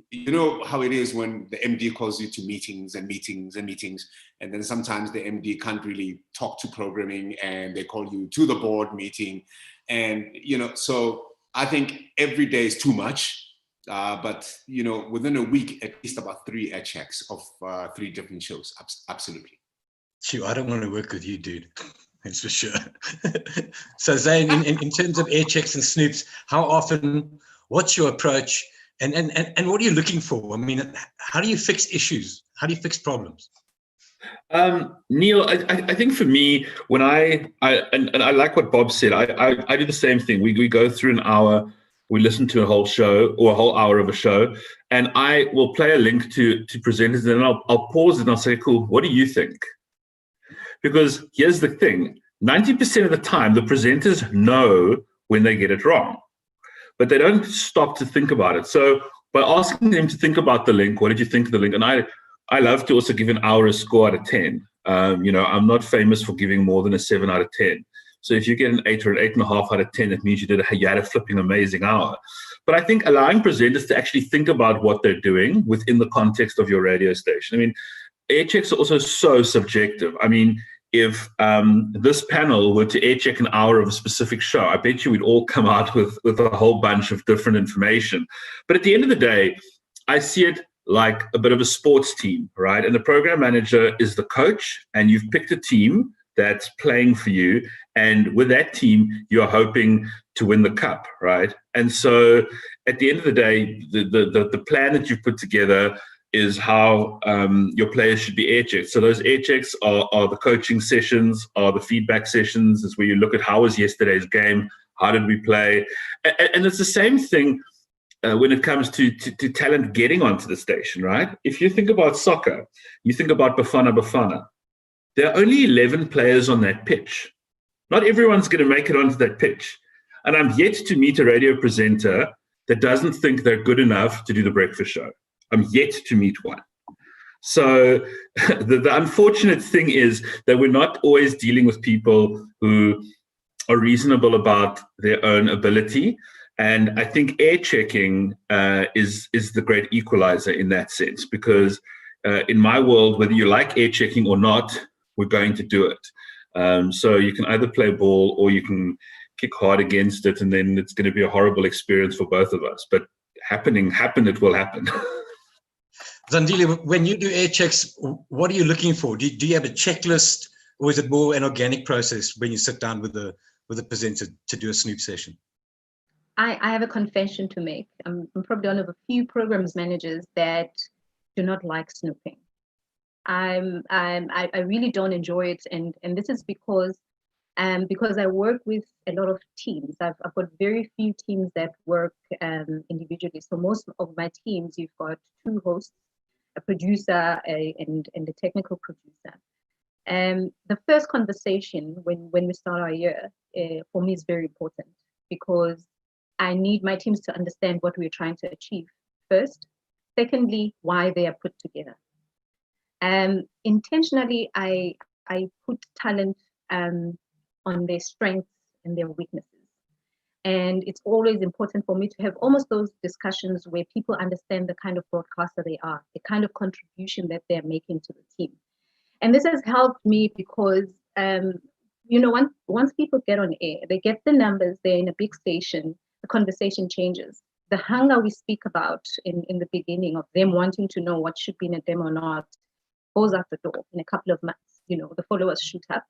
you know how it is when the MD calls you to meetings and meetings and meetings, and then sometimes the MD can't really talk to programming and they call you to the board meeting. And, so I think every day is too much, but, within a week, at least about 3 air checks of 3 different shows. Absolutely. Shoot, I don't want to work with you, dude. That's for sure. So Zane, in terms of air checks and snoops, how often, what's your approach, and what are you looking for? I mean, how do you fix issues? How do you fix problems? Neil, I think for me, when I like what Bob said, I do the same thing. We go through an hour, we listen to a whole show or a whole hour of a show, and I will play a link to presenters, and then I'll pause and I'll say, cool, what do you think? Because here's the thing, 90% of the time, the presenters know when they get it wrong, but they don't stop to think about it. So by asking them to think about the link, what did you think of the link? And I love to also give an hour a score out of 10. I'm not famous for giving more than a 7 out of 10. So if you get an 8 or an 8.5 out of 10, it means you had a flipping amazing hour. But I think allowing presenters to actually think about what they're doing within the context of your radio station. I mean, air checks are also so subjective. I mean, if this panel were to air check an hour of a specific show, I bet you we'd all come out with a whole bunch of different information. But at the end of the day, I see it like a bit of a sports team, right? And the program manager is the coach, and you've picked a team that's playing for you. And with that team, you're hoping to win the cup, right? And so at the end of the day, the plan that you've put together is how your players should be air checked. So those air checks are the coaching sessions, are the feedback sessions, is where you look at how was yesterday's game, how did we play? And it's the same thing when it comes to talent getting onto the station, right? If you think about soccer, you think about Bafana. There are only 11 players on that pitch. Not everyone's going to make it onto that pitch. And I'm yet to meet a radio presenter that doesn't think they're good enough to do the breakfast show. I'm yet to meet one. So the unfortunate thing is that we're not always dealing with people who are reasonable about their own ability. And I think air checking is the great equalizer in that sense, because in my world, whether you like air checking or not, we're going to do it. So you can either play ball or you can kick hard against it, and then it's going to be a horrible experience for both of us. But it will happen. Zandile, when you do air checks, what are you looking for? Do you have a checklist, or is it more an organic process when you sit down with the presenter to do a snoop session? I have a confession to make. I'm probably one of a few programs managers that do not like snooping. I really don't enjoy it, and this is because I work with a lot of teams. I've got very few teams that work individually. So most of my teams, you've got 2 hosts, a producer, and a technical producer. The first conversation when we start our year for me is very important, because I need my teams to understand what we're trying to achieve first. Secondly, why they are put together. Intentionally, I put talent on their strengths and their weaknesses. And it's always important for me to have almost those discussions where people understand the kind of broadcaster they are, the kind of contribution that they're making to the team. And this has helped me because, once people get on air, they get the numbers, they're in a big station, the conversation changes. The hunger we speak about in the beginning of them wanting to know what should be in a demo or not goes out the door in a couple of months. The followers shoot up.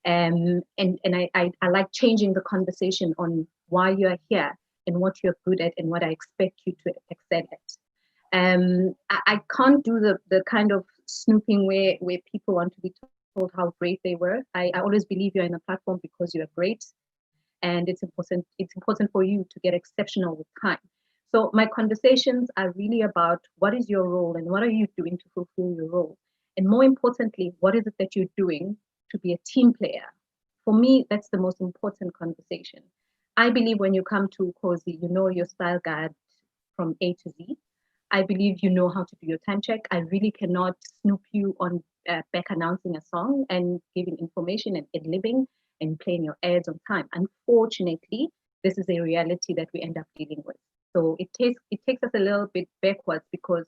And I like changing the conversation on why you are here and what you're good at and what I expect you to excel at. I can't do the kind of snooping where people want to be told how great they were. I always believe you're in a platform because you are great. and it's important for you to get exceptional with time. So my conversations are really about what is your role and what are you doing to fulfill your role, and more importantly, what is it that you're doing to be a team player. For me, that's the most important conversation. I believe when you come to Cozy, you know your style guide from A to Z. I believe you know how to do your time check. I really cannot snoop you on back announcing a song and giving information and ad-libbing and playing your ads on time. Unfortunately, this is a reality that we end up dealing with. So it takes us a little bit backwards, because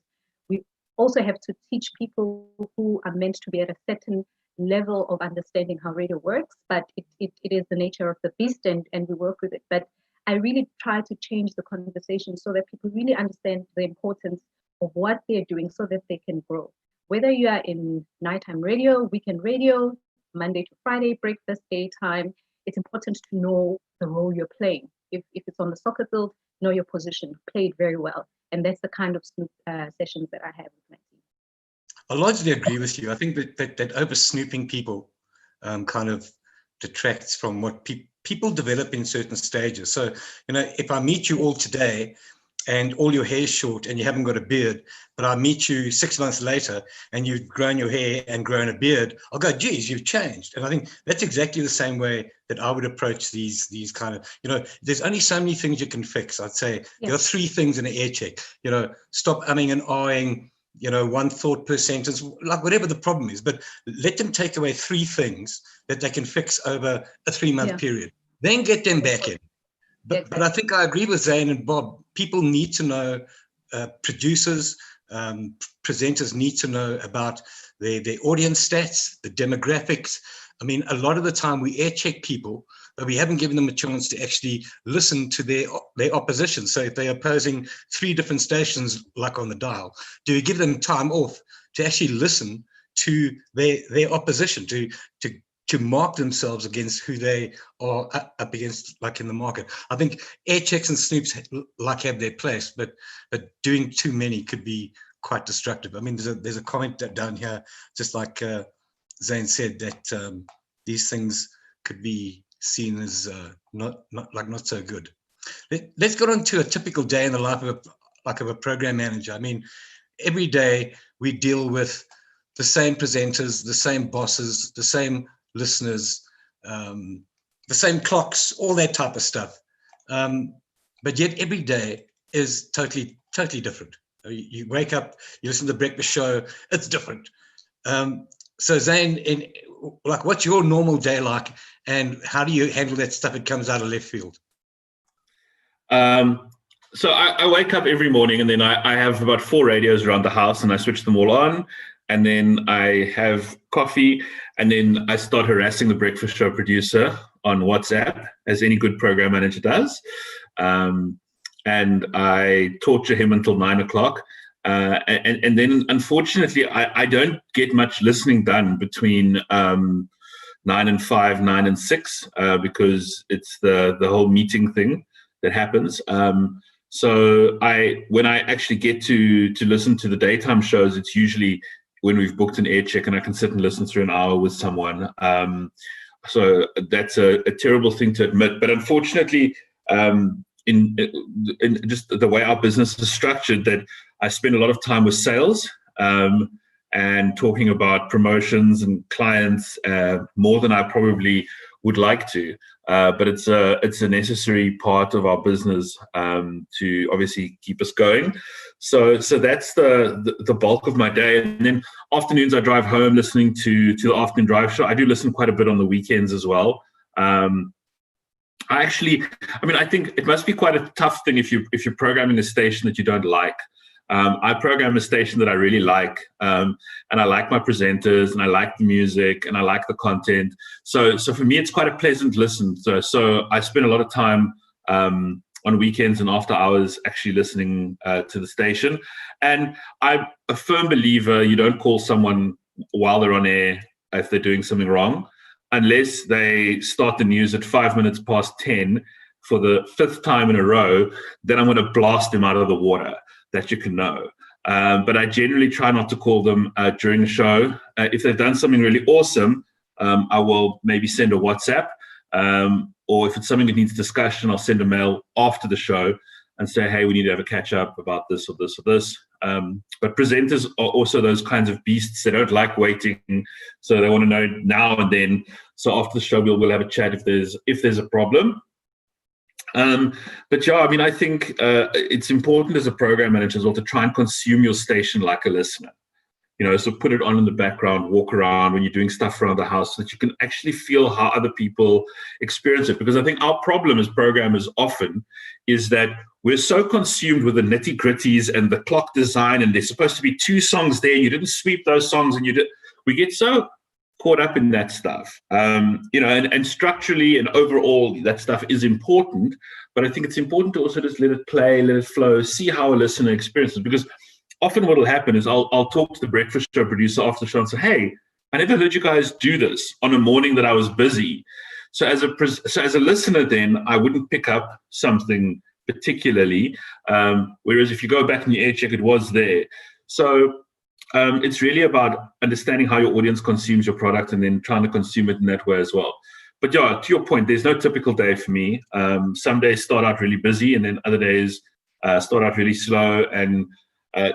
we also have to teach people who are meant to be at a certain level of understanding how radio works, but it is the nature of the beast, and we work with it. But I really try to change the conversation so that people really understand the importance of what they're doing so that they can grow. Whether you are in nighttime radio, weekend radio, Monday to Friday, breakfast, daytime, it's important to know the role you're playing. If it's on the soccer field, know your position, play it very well. And that's the kind of sessions that I have with my team. I largely agree with you. I think that over snooping people kind of detracts from what people develop in certain stages. So, if I meet you all today and all your hair is short and you haven't got a beard, but I meet you 6 months later and you've grown your hair and grown a beard, I'll go, geez, you've changed. And I think that's exactly the same way that I would approach these kind of, there's only so many things you can fix. I'd say there are 3 things in an air check, stop umming and ahhing, 1 thought per sentence, like whatever the problem is, but let them take away 3 things that they can fix over a 3-month period, then get them back in. But I think I agree with Zane and Bob. People need to know, producers, presenters need to know about their audience stats, the demographics. I mean, a lot of the time we air check people, but we haven't given them a chance to actually listen to their opposition. So if they're opposing 3 different stations, like on the dial, do we give them time off to actually listen to their opposition, to mark themselves against who they are up against, like in the market? I think air checks and snoops have their place, but doing too many could be quite destructive. I mean, there's a comment down here, just like Zane said, that these things could be seen as not so good. Let's get on to a typical day in the life of a program manager. I mean, every day we deal with the same presenters, the same bosses, the same listeners, the same clocks, all that type of stuff. But yet every day is totally different. You wake up, you listen to the breakfast show, it's different. So Zane, what's your normal day like, and how do you handle that stuff that comes out of left field? So I wake up every morning, and then I have about 4 radios around the house, and I switch them all on, and then I have coffee, and then I start harassing the breakfast show producer on WhatsApp, as any good program manager does. And I torture him until 9 o'clock. And then, unfortunately, I don't get much listening done between 9 and 5, 9 and 6, because it's the whole meeting thing that happens. So when I actually get to listen to the daytime shows, it's usually when we've booked an air check and I can sit and listen through an hour with someone. So that's a terrible thing to admit. But unfortunately, in just the way our business is structured, that I spend a lot of time with sales and talking about promotions and clients more than I probably would like to. But it's a necessary part of our business to obviously keep us going. So that's the bulk of my day. And then afternoons I drive home listening to the afternoon drive show. I do listen quite a bit on the weekends as well. I think it must be quite a tough thing if you're programming a station that you don't like. I program a station that I really like, and I like my presenters, and I like the music, and I like the content. So for me, it's quite a pleasant listen. So I spend a lot of time on weekends and after hours actually listening to the station. And I'm a firm believer you don't call someone while they're on air if they're doing something wrong, unless they start the news at 5 minutes past 10 for the 5th time in a row. Then I'm going to blast them out of the water, that you can know. But I generally try not to call them during the show. If they've done something really awesome, I will maybe send a WhatsApp. Or if it's something that needs discussion, I'll send a mail after the show and say, hey, we need to have a catch up about this or this or this. But presenters are also those kinds of beasts. They don't like waiting, so they want to know now and then. So after the show, we'll have a chat if there's a problem. But yeah, I mean, I think it's important as a program manager as well to try and consume your station like a listener. So put it on in the background, walk around when you're doing stuff around the house so that you can actually feel how other people experience it. Because I think our problem as programmers often is that we're so consumed with the nitty gritties and the clock design, and there's supposed to be 2 songs there, and you didn't sweep those songs, and we get so caught up in that stuff. And structurally and overall, that stuff is important, but I think it's important to also just let it play, let it flow, see how a listener experiences, because often what will happen is I'll talk to the breakfast show producer after the show and say, hey, I never heard you guys do this on a morning that I was busy. So as a listener, then I wouldn't pick up something particularly, whereas if you go back and you air check, it was there. So it's really about understanding how your audience consumes your product and then trying to consume it in that way as well. But yeah, to your point, there's no typical day for me. Some days start out really busy, and then other days start out really slow. And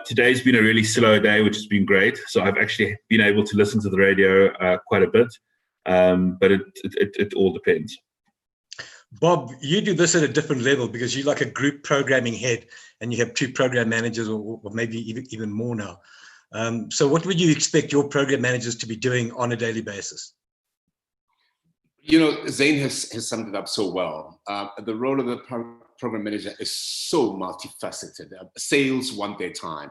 today's been a really slow day, which has been great. So I've actually been able to listen to the radio quite a bit, but it all depends. Bob, you do this at a different level because you're like a group programming head and you have 2 program managers or maybe even more now. So what would you expect your program managers to be doing on a daily basis? Zane has summed it up so well. The role of the program manager is so multifaceted. Sales want their time.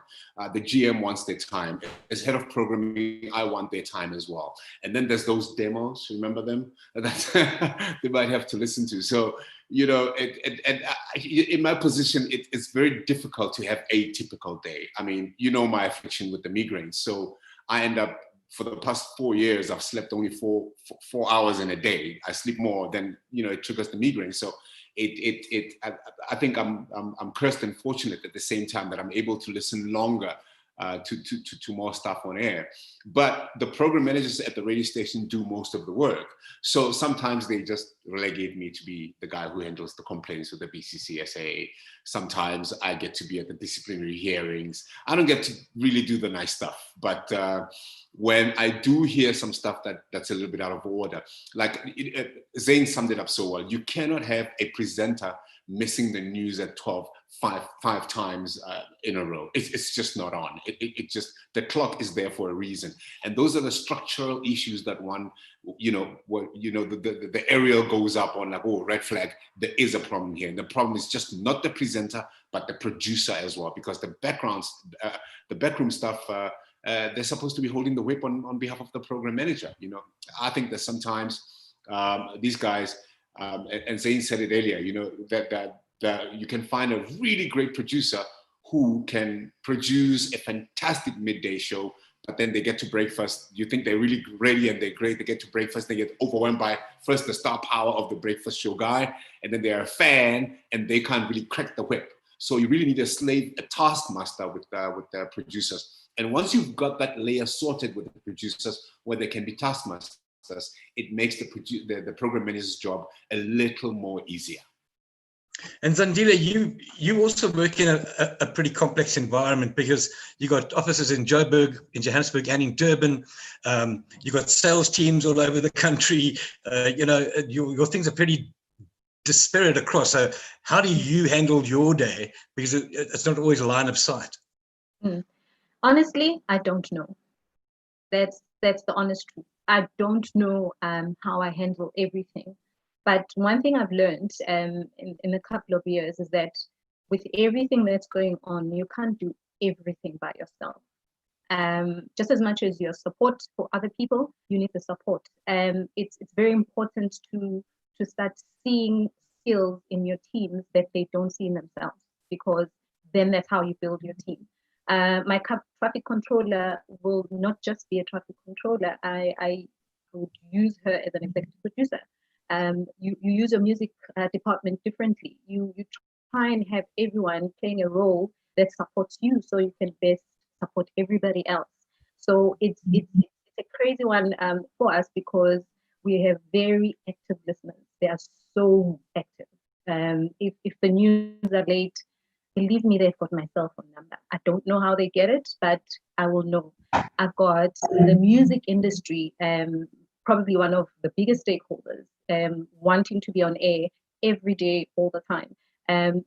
The GM wants their time. As head of programming, I want their time as well. And then there's those demos, remember them? That they might have to listen to. So, in my position, it's very difficult to have a typical day. I mean, my affliction with the migraine. So I end up, for the past 4 years, I've slept only four hours in a day. I sleep more than, it triggers the migraine. So I think I'm cursed and fortunate at the same time that I'm able to listen longer to more stuff on air. But the program managers at the radio station do most of the work. So sometimes they just relegate me to be the guy who handles the complaints with the BCCSA. Sometimes I get to be at the disciplinary hearings. I don't get to really do the nice stuff. But when I do hear some stuff that's a little bit out of order, like Zane summed it up so well, you cannot have a presenter missing the news at 12 five times in a row. It's just not on. It just, the clock is there for a reason. And those are the structural issues that one, the aerial goes up on, like, oh, red flag, there is a problem here. And the problem is just not the presenter, but the producer as well, because the backgrounds, the backroom stuff, they're supposed to be holding the whip on behalf of the program manager. I think that sometimes these guys, and Zane said it earlier, that you can find a really great producer who can produce a fantastic midday show, but then they get to breakfast. You think they're really ready and they're great. They get to breakfast, they get overwhelmed by first the star power of the breakfast show guy, and then they're a fan and they can't really crack the whip. So you really need a taskmaster with the producers. And once you've got that layer sorted with the producers, where they can be taskmasters, it makes the program manager's job a little more easier. And Zandile, you also work in a pretty complex environment because you got offices in Joburg, in Johannesburg, and in Durban. You got sales teams all over the country. Your things are pretty disparate across. So how do you handle your day? Because it's not always a line of sight. Honestly, I don't know. That's the honest truth. I don't know how I handle everything. But one thing I've learned in a couple of years is that with everything that's going on, you can't do everything by yourself. Just as much as your support for other people, you need the support. It's very important to start seeing skills in your teams that they don't see in themselves, because then that's how you build your team. My traffic controller will not just be a traffic controller. I would use her as an executive producer. You use your music department differently. You try and have everyone playing a role that supports you, so you can best support everybody else. So it's a crazy one for us, because we have very active listeners. They are so active. If the news are late, believe me, they've got my cell phone number. I don't know how they get it, but I will know. I've got the music industry, probably one of the biggest stakeholders, wanting to be on air every day, all the time.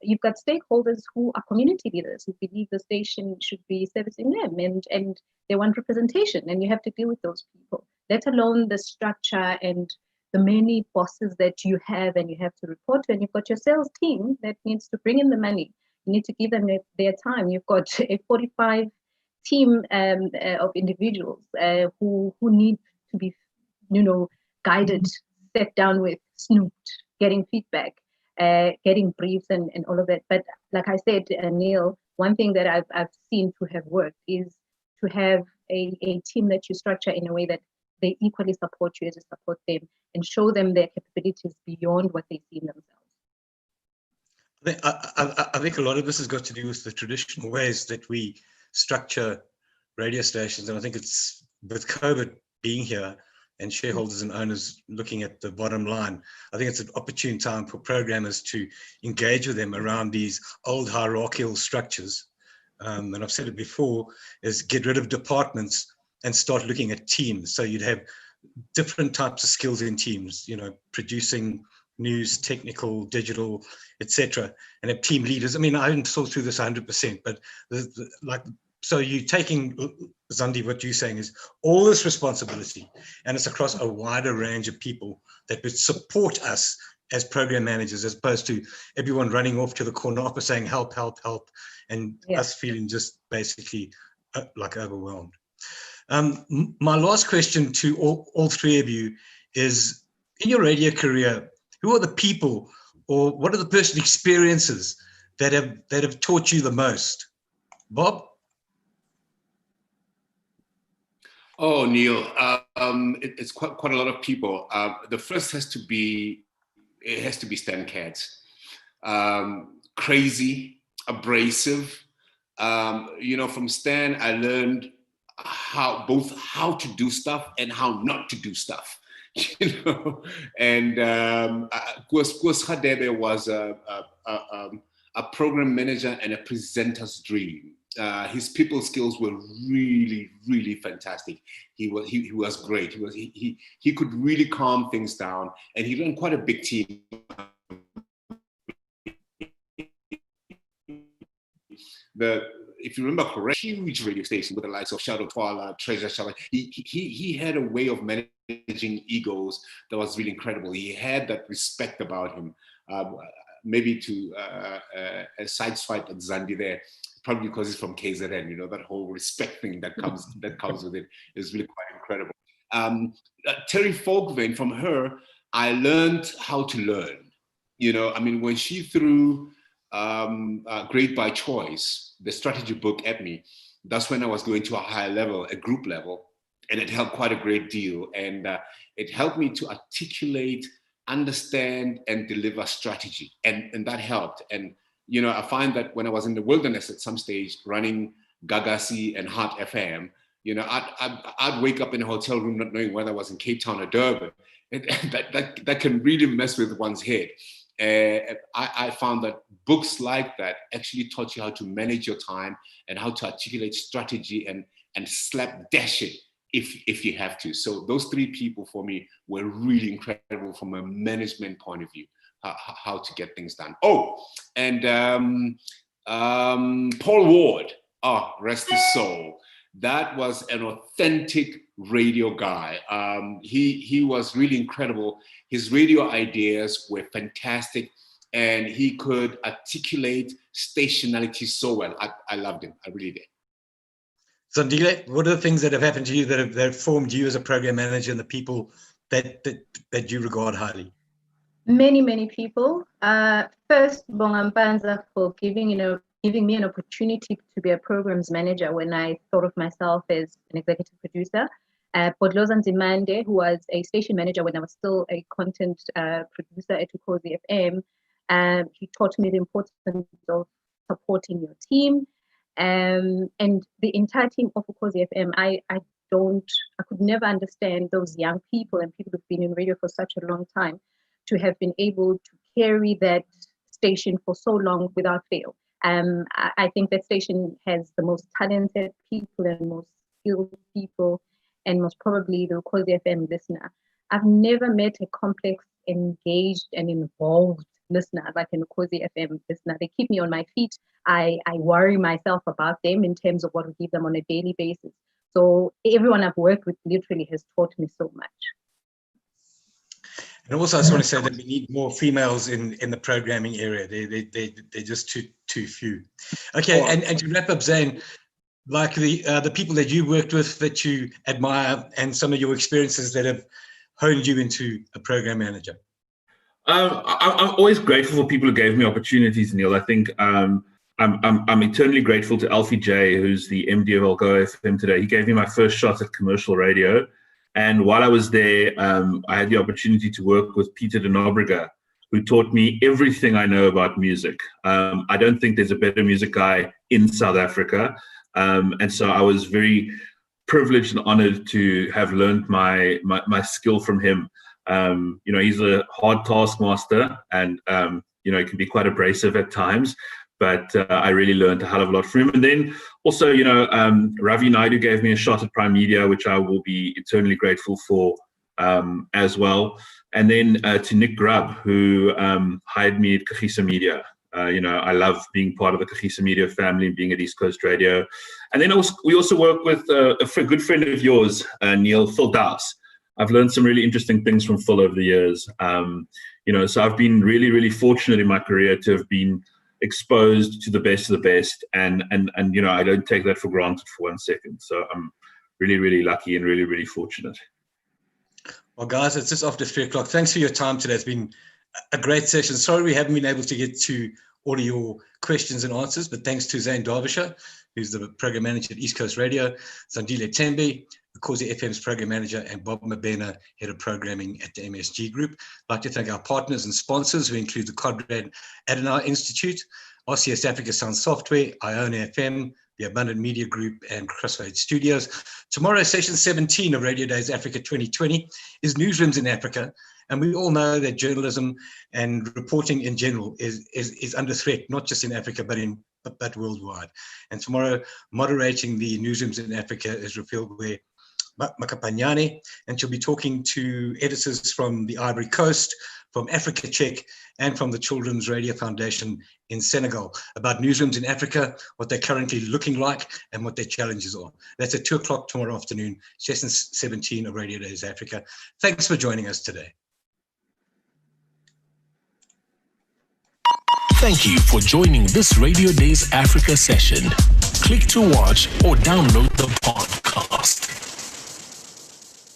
You've got stakeholders who are community leaders who believe the station should be servicing them, and they want representation, and you have to deal with those people, let alone the structure and the many bosses that you have and you have to report to. And you've got your sales team that needs to bring in the money. You need to give them their time. You've got a 45 team of individuals who need to be, guided, sat down with, snooped, getting feedback, getting briefs and all of that. But like I said, Neil, one thing that I've seen to have worked is to have a team that you structure in a way that they equally support you as you support them, and show them their capabilities beyond what they see in themselves. I think a lot of this has got to do with the traditional ways that we structure radio stations. And I think it's with COVID being here and shareholders and owners looking at the bottom line, I think it's an opportune time for programmers to engage with them around these old hierarchical structures. And I've said it before, is get rid of departments and start looking at teams. So you'd have different types of skills in teams, producing news, technical, digital, etc., and have team leaders. I mean, I haven't thought through this 100%, but so you're taking, Zandi, what you're saying is all this responsibility, and it's across a wider range of people that would support us as program managers, as opposed to everyone running off to the corner office saying help, help, help, and us feeling just basically like overwhelmed. My last question to all three of you is, in your radio career, who are the people, or what are the personal experiences that have taught you the most? Bob? Oh, Neil, it's quite a lot of people. The first has to be Stan Katz. Crazy, abrasive. From Stan, I learned both how to do stuff and how not to do stuff. And Koos Khadebe was a program manager and a presenter's dream. His people skills were really, really fantastic. He was great. He could really calm things down, and he ran quite a big team. If you remember correctly, huge radio station with the likes of Shadow Twala, Treasure Shala. He had a way of managing egos that was really incredible. He had that respect about him. Maybe to a side swipe at Zandi there, probably because he's from KZN. That whole respect thing that comes with it is really quite incredible. Terry Folkvane, from her, I learned how to learn. When she threw Great by Choice, the strategy book, at me, that's when I was going to a higher level, a group level, and it helped quite a great deal. And it helped me to articulate, understand, and deliver strategy, and that helped. And I find that when I was in the wilderness at some stage running Gagasi and Heart FM, I'd wake up in a hotel room not knowing whether I was in Cape Town or Durban. That can really mess with one's head. I found that books like that actually taught you how to manage your time and how to articulate strategy and slapdash it if you have to. So those three people for me were really incredible from a management point of view, how to get things done. Oh, and Paul Ward, rest his soul. That was an authentic radio guy. He was really incredible. His radio ideas were fantastic, and he could articulate stationality so well. I loved him. I really did. Zandile, what are the things that have happened to you that have formed you as a program manager and the people that you regard highly? Many people. First, Bongampanza for giving me an opportunity to be a programs manager when I thought of myself as an executive producer. Podloza Nzimande, who was a station manager when I was still a content producer at Ukhozi FM, he taught me the importance of supporting your team. And the entire team of Ukhozi FM, I could never understand those young people and people who've been in radio for such a long time, to have been able to carry that station for so long without fail. I think that station has the most talented people and most skilled people, and most probably the Ukhozi FM listener. I've never met a complex, engaged, and involved listener like an Ukhozi FM listener. They keep me on my feet. I worry myself about them in terms of what we give them on a daily basis. So everyone I've worked with literally has taught me so much. And also, I just want to say that we need more females in the programming area. They're just too few. Okay, and to wrap up, Zane, like the people that you worked with that you admire, and some of your experiences that have honed you into a program manager. I'm always grateful for people who gave me opportunities, Neil. I think I'm eternally grateful to Alfie J, who's the MD of Algoa FM today. He gave me my first shot at commercial radio. And while I was there, I had the opportunity to work with Peter de Nobrega, who taught me everything I know about music. I don't think there's a better music guy in South Africa. And so I was very privileged and honored to have learned my skill from him. He's a hard taskmaster, and, he can be quite abrasive at times. But I really learned a hell of a lot from him. And then also, Ravi Naidu gave me a shot at Prime Media, which I will be eternally grateful for as well. And then to Nick Grubb, who hired me at Kagiso Media. I love being part of the Kagiso Media family and being at East Coast Radio. And then we also work with a good friend of yours, Neil, Phil Dowse. I've learned some really interesting things from Phil over the years. So I've been really, really fortunate in my career to have been exposed to the best of the best, and I don't take that for granted for 1 second. So I'm really, really lucky and really, really fortunate. Well, guys, it's just after 3 o'clock. Thanks for your time today. It's been a great session. Sorry we haven't been able to get to all of your questions and answers, but thanks to Zane Derbyshire, who's the program manager at East Coast Radio, Zandile Tembe, Ukhozi FM's program manager, and Bob Mabena, head of programming at the MSG Group. I'd like to thank our partners and sponsors, who include the Conrad Adenauer Institute, RCS Africa Sound Software, Iona FM, the Abundant Media Group, and Crossroads Studios. Tomorrow, session 17 of Radio Days Africa 2020 is Newsrooms in Africa. And we all know that journalism and reporting in general is under threat, not just in Africa, but worldwide. And tomorrow, moderating the Newsrooms in Africa is Rafil Makapanyane, and she'll be talking to editors from the Ivory Coast, from Africa Check, and from the Children's Radio Foundation in Senegal about newsrooms in Africa, what they're currently looking like, and what their challenges are. That's at 2 o'clock tomorrow afternoon, session 17 of Radio Days Africa. Thanks for joining us today. Thank you for joining this Radio Days Africa session. Click to watch or download the podcast.